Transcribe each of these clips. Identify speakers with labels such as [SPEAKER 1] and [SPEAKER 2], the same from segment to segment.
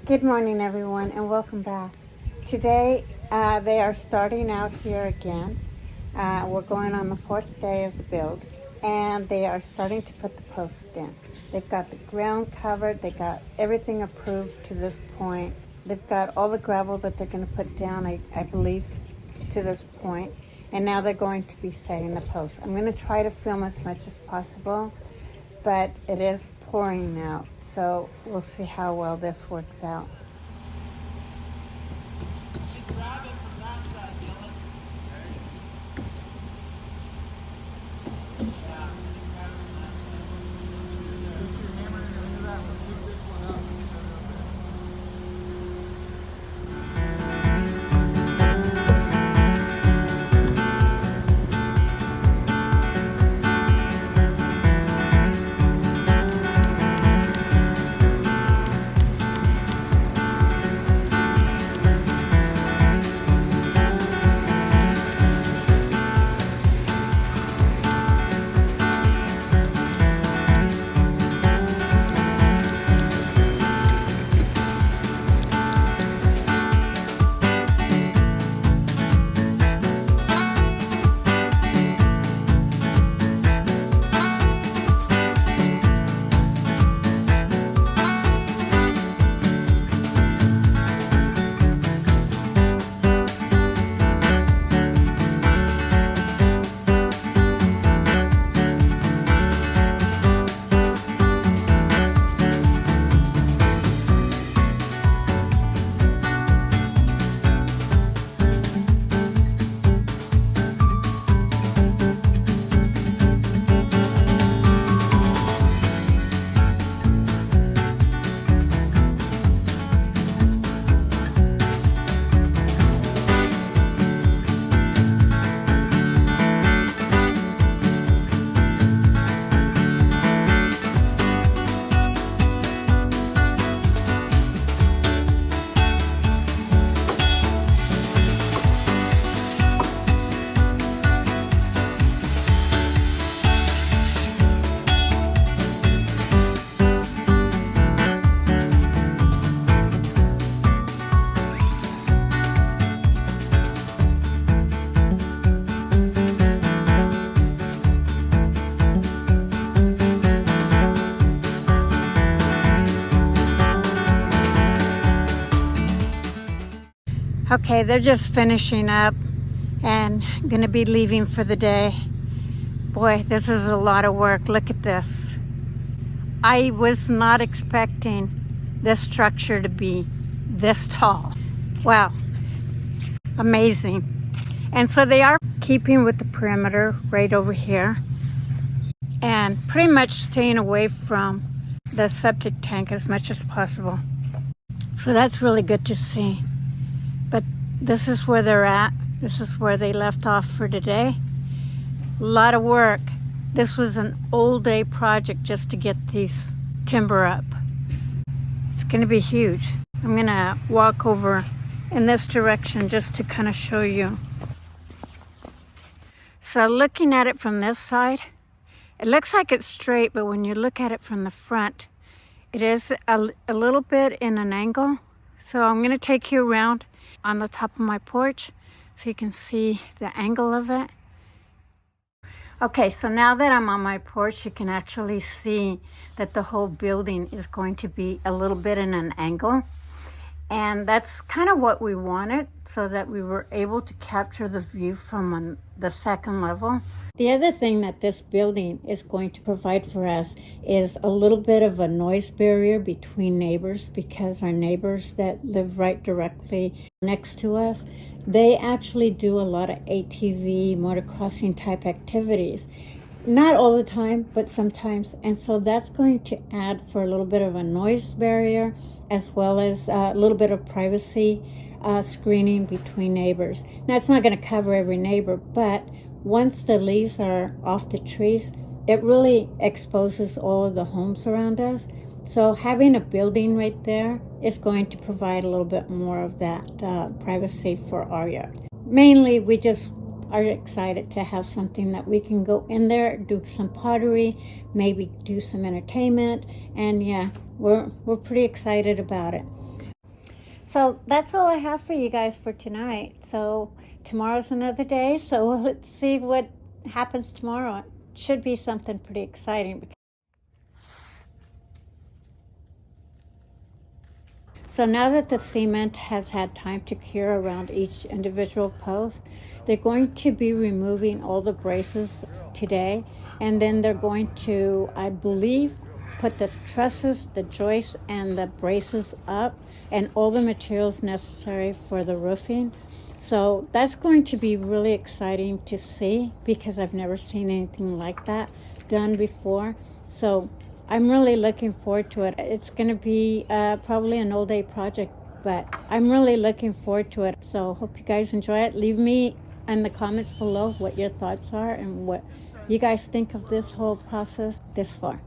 [SPEAKER 1] Good morning, everyone, and welcome back. Today, they are starting out here again. We're going on the fourth day of the build, and they are starting to put the posts in. They've got the ground covered. They got everything approved to this point. They've got all the gravel that they're going to put down, I believe, to this point. And now they're going to be setting the posts. I'm going to try to film as much as possible, but it is pouring out. So we'll see how well this works out. Okay, they're just finishing up and gonna be leaving for the day. Boy, this is a lot of work. Look at this. I was not expecting this structure to be this tall. Wow, amazing. And so they are keeping with the perimeter right over here and pretty much staying away from the septic tank as much as possible. So that's really good to see. But this is where they're at. This is where they left off for today. A lot of work. This was an all-day project just to get these timber up. It's going to be huge. I'm going to walk over in this direction just to kind of show you. So looking at it from this side, it looks like it's straight, but when you look at it from the front, it is a little bit in an angle. So I'm going to take you around on the top of my porch so you can see the angle of it. Okay, so now that I'm on my porch, you can actually see that the whole building is going to be a little bit in an angle. And that's kind of what we wanted, so that we were able to capture the view from the second level. The other thing that this building is going to provide for us is a little bit of a noise barrier between neighbors, because our neighbors that live right directly next to us, they actually do a lot of ATV, motocrossing type activities. Not all the time, but sometimes. And so that's going to add for a little bit of a noise barrier, as well as a little bit of privacy screening between neighbors. Now, it's not going to cover every neighbor, but once the leaves are off the trees, it really exposes all of the homes around us. So having a building right there is going to provide a little bit more of that privacy for our yard. Mainly, we just are excited to have something that we can go in there, do some pottery, maybe do some entertainment, and yeah, we're pretty excited about it. So that's all I have for you guys for tonight. So tomorrow's another day, so let's see what happens tomorrow. It should be something pretty exciting. So now that the cement has had time to cure around each individual post, they're going to be removing all the braces today, and then they're going to, I believe, put the trusses, the joists, and the braces up, and all the materials necessary for the roofing. So that's going to be really exciting to see, because I've never seen anything like that done before. So I'm really looking forward to it. It's going to be probably an all-day project, but I'm really looking forward to it. So hope you guys enjoy it. Leave me in the comments below what your thoughts are and what you guys think of this whole process this far.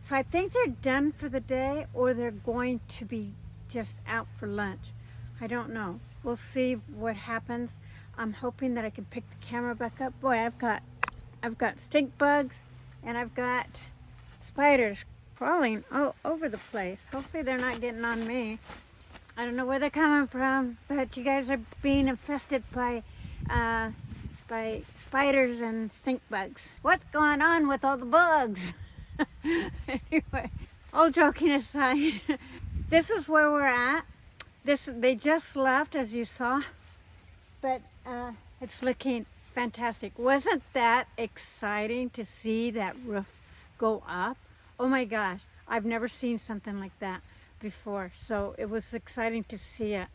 [SPEAKER 1] So I think they're done for the day, or they're going to be just out for lunch. I don't know. We'll see what happens. I'm hoping that I can pick the camera back up. Boy, I've got stink bugs, and I've got spiders crawling all over the place. Hopefully they're not getting on me. I don't know where they're coming from, but you guys are being infested by spiders and stink bugs. What's going on with all the bugs? Anyway, all joking aside, this is where we're at. They just left, as you saw, but it's looking fantastic. Wasn't that exciting to see that roof go up? Oh my gosh, I've never seen something like that before, so it was exciting to see it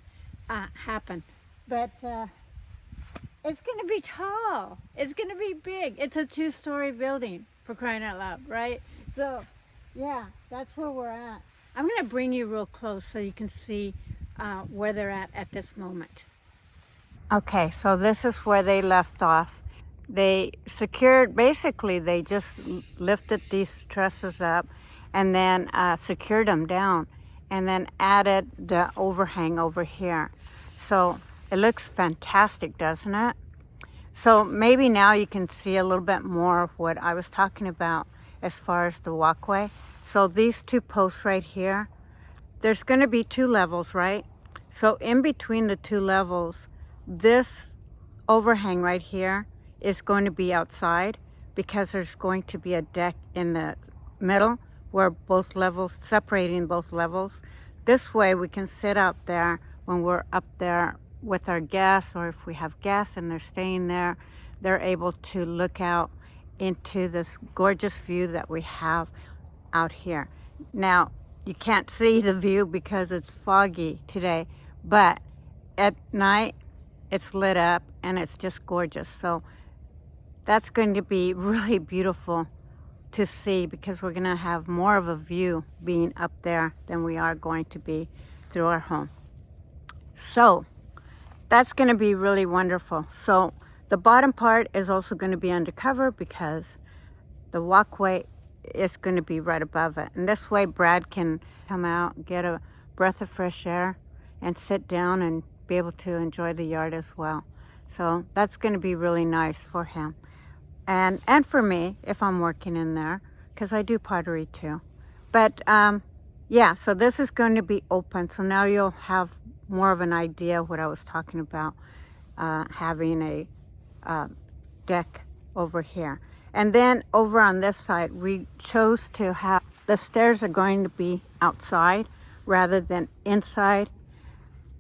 [SPEAKER 1] happen. But it's gonna be tall, it's gonna be big. It's a 2-story building, for crying out loud, right? So yeah, that's where we're at. I'm gonna bring you real close so you can see where they're at this moment. Okay, so this is where they left off. They secured, basically they just lifted these trusses up and then secured them down and then added the overhang over here. So it looks fantastic, doesn't it? So maybe now you can see a little bit more of what I was talking about as far as the walkway. So these 2 posts right here, there's going to be 2 levels, right? So in between the 2 levels, this overhang right here is going to be outside, because there's going to be a deck in the middle where both levels, separating both levels. This way we can sit out there when we're up there with our guests, or if we have guests and they're staying there, they're able to look out into this gorgeous view that we have out here. Now, you can't see the view because it's foggy today, but at night it's lit up and it's just gorgeous. So that's going to be really beautiful to see, because we're going to have more of a view being up there than we are going to be through our home. So that's going to be really wonderful. So the bottom part is also going to be undercover, because the walkway is going to be right above it. And this way Brad can come out, get a breath of fresh air, and sit down and be able to enjoy the yard as well. So that's going to be really nice for him. And for me, if I'm working in there, because I do pottery too. But yeah, so this is going to be open. So now you'll have more of an idea of what I was talking about, having a deck over here. And then over on this side, we chose to have, the stairs are going to be outside rather than inside.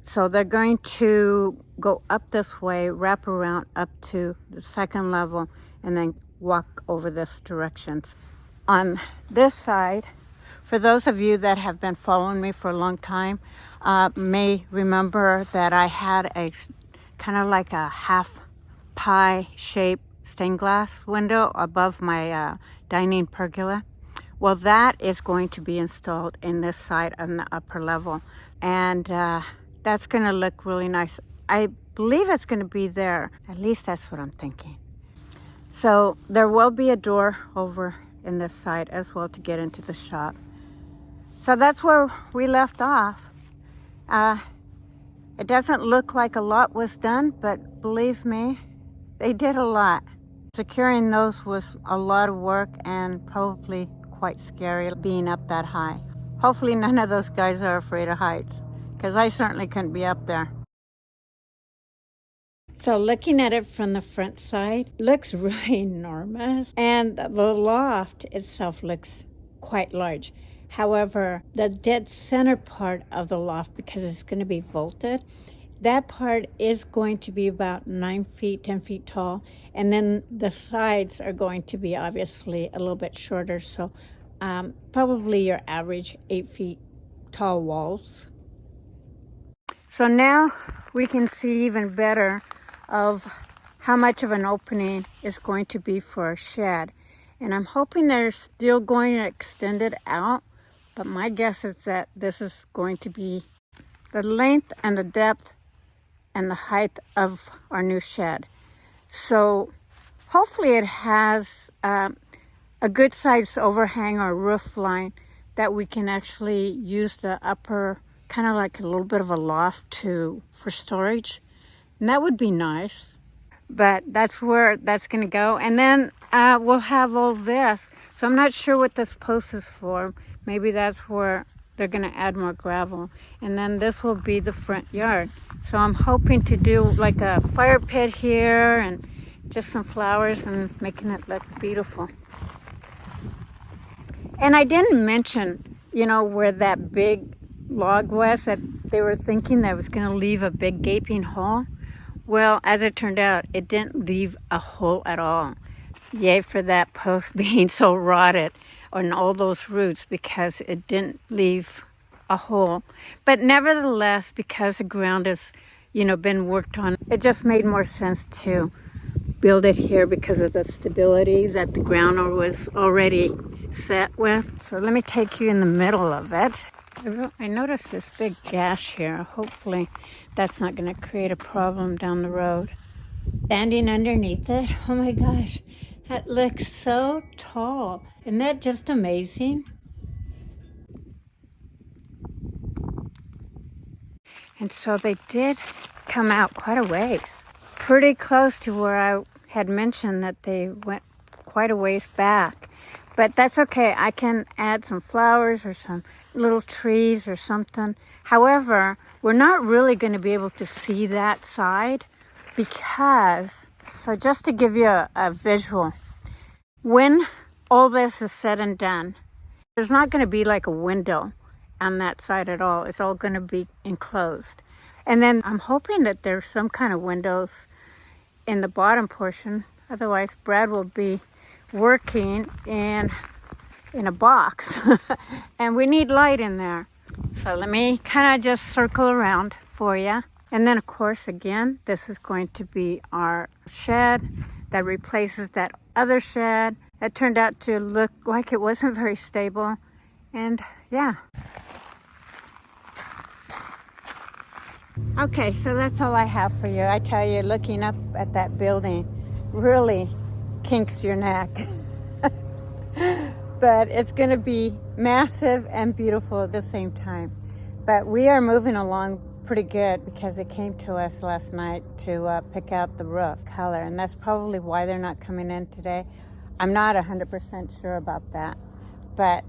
[SPEAKER 1] So they're going to go up this way, wrap around up to the 2nd level, and then walk over this direction. On this side, for those of you that have been following me for a long time, may remember that I had a kind of like a half pie shaped stained glass window above my dining pergola. Well, that is going to be installed in this side on the upper level, and that's going to look really nice. I believe it's going to be there. At least that's what I'm thinking. So there will be a door over in this side as well to get into the shop. So that's where we left off. It doesn't look like a lot was done, but believe me, they did a lot. Securing those was a lot of work and probably quite scary, being up that high. Hopefully none of those guys are afraid of heights, because I certainly couldn't be up there. So looking at it from the front side, looks really enormous, and the loft itself looks quite large. However, the dead center part of the loft, because it's going to be vaulted, that part is going to be about 9 feet, 10 feet tall, and then the sides are going to be obviously a little bit shorter, so probably your average 8 feet tall walls. So now we can see even better of how much of an opening is going to be for a shed. And I'm hoping they're still going to extend it out, but my guess is that this is going to be the length and the depth and the height of our new shed. So hopefully it has a a good sized overhang or roof line that we can actually use the upper, kind of like a little bit of a loft for storage. And that would be nice. But that's where that's going to go. And then we'll have all this. So I'm not sure what this post is for. Maybe that's where they're going to add more gravel. And then this will be the front yard. So I'm hoping to do like a fire pit here and just some flowers and making it look beautiful. And I didn't mention, you know, where that big log was that they were thinking that was going to leave a big gaping hole. Well, as it turned out, it didn't leave a hole at all. Yay for that post being so rotted on all those roots, because it didn't leave a hole. But nevertheless, because the ground has, you know, been worked on, it just made more sense to build it here because of the stability that the ground was already set with. So let me take you in the middle of it. I noticed this big gash here. Hopefully that's not going to create a problem down the road. Standing underneath it, oh my gosh, that looks so tall. Isn't that just amazing? And so they did come out quite a ways. Pretty close to where I had mentioned that they went quite a ways back. But that's okay. I can add some flowers or some little trees or something. However, we're not really going to be able to see that side because, so just to give you a visual, when all this is said and done, there's not going to be like a window on that side at all. It's all going to be enclosed. And then I'm hoping that there's some kind of windows in the bottom portion. Otherwise, Brad will be working in a box and we need light in there. So let me kind of just circle around for you. And then of course, again, this is going to be our shed that replaces that other shed that turned out to look like it wasn't very stable. And yeah. Okay, so that's all I have for you. I tell you, looking up at that building really kinks your neck. But it's going to be massive and beautiful at the same time. But we are moving along pretty good because it came to us last night to pick out the roof color. And that's probably why they're not coming in today. I'm not 100% sure about that. But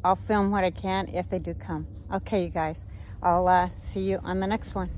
[SPEAKER 1] I'll film what I can if they do come. Okay, you guys. I'll see you on the next one.